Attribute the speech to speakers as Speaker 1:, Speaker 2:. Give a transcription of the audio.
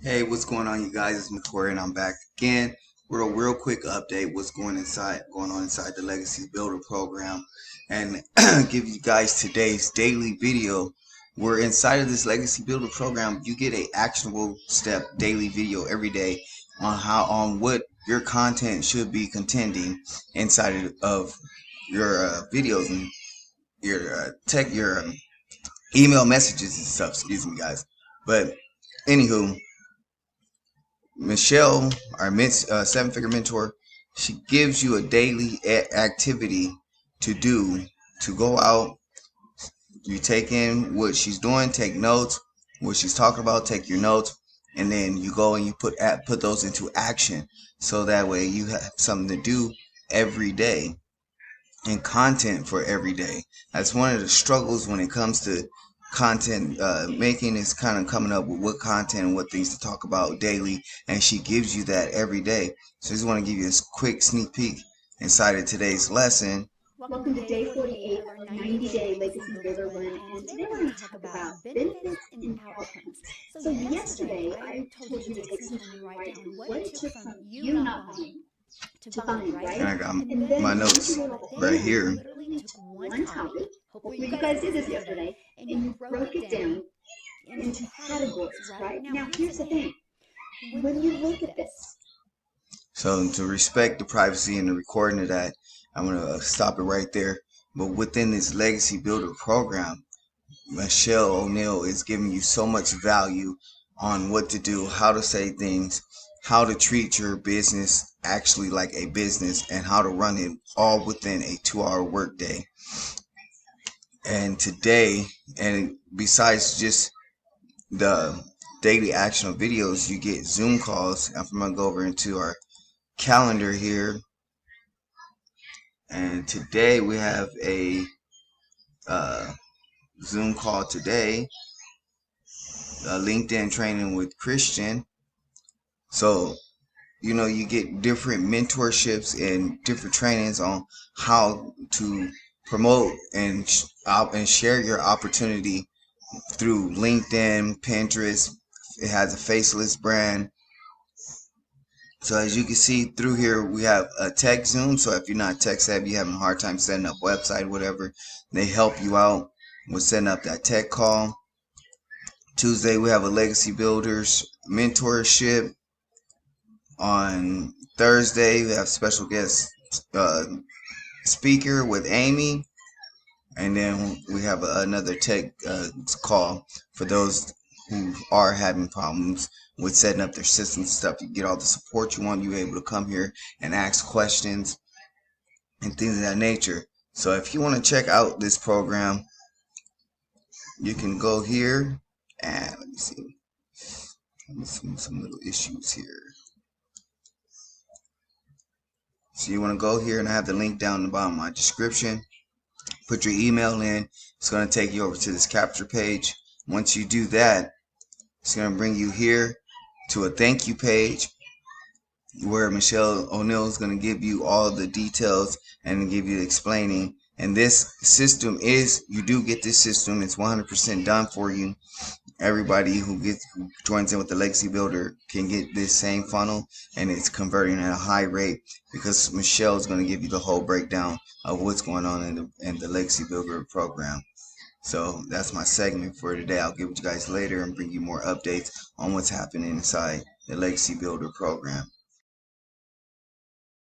Speaker 1: Hey, what's going on, you guys? It's Cory, and I'm back again with a real quick update. What's going on inside the Legacy Builder program, and give you guys today's daily video. Where inside of this Legacy Builder program, you get a actionable step daily video every day on what your content should be contending inside of your videos and your your email messages and stuff. Excuse me, guys. But anywho. Michelle, our seven-figure mentor, she gives you a daily activity to do, to go out. You take in what she's doing, take notes, what she's talking about, take your notes, and then you go and you put those into action. So that way you have something to do every day and content for every day. That's one of the struggles when it comes to content making, is kind of coming up with what content and what things to talk about daily, and she gives you that every day. So I just want to give you a quick sneak peek inside of today's lesson.
Speaker 2: Welcome to day 48 of our 90-day Legacy Builder Run, and today we're going to talk about benefits and outcomes. So yesterday I told you to take some time to write down what it took from you not buying to buying, right?
Speaker 1: And I got
Speaker 2: And then
Speaker 1: my
Speaker 2: once
Speaker 1: notes
Speaker 2: you wrote it
Speaker 1: right
Speaker 2: down, you
Speaker 1: here.
Speaker 2: literally took one topic. Hopefully you guys did this yesterday, and you broke it down into categories, right? Now here's the thing. When you look at this,
Speaker 1: So to respect the privacy and the recording of that, I'm going to stop it right there. But within this Legacy Builder program, Michelle O'Neill is giving you so much value on what to do, how to say things, how to treat your business actually like a business, and how to run it all within a 2-hour workday. And today, and besides just the daily actionable videos, you get Zoom calls. I'm going to go over into our calendar here. And today we have a Zoom call today, LinkedIn training with Christian. So, you get different mentorships and different trainings on how to promote and share your opportunity through LinkedIn, Pinterest. It has a faceless brand. So as you can see through here, we have a tech Zoom. So if you're not tech savvy, you're having a hard time setting up website, whatever, they help you out with setting up that tech call. Tuesday, we have a Legacy Builders mentorship. On Thursday, we have special guest speaker with Amy. And then we have another tech call for those who are having problems with setting up their systems and stuff. You get all the support you want. You're able to come here and ask questions and things of that nature. So if you want to check out this program, you can go here and let me see some little issues here. So you want to go here, and I have the link down in the bottom of my description. Put your email in. It's going to take you over to this capture page. Once you do that, it's going to bring you here to a thank you page where Michelle O'Neill is going to give you all the details and give you explaining. And this system you do get this system. It's 100% done for you. Everybody who joins in with the Legacy Builder can get this same funnel, and it's converting at a high rate because Michelle is going to give you the whole breakdown of what's going on in the Legacy Builder program. So that's my segment for today. I'll give it to you guys later and bring you more updates on what's happening inside the Legacy Builder program.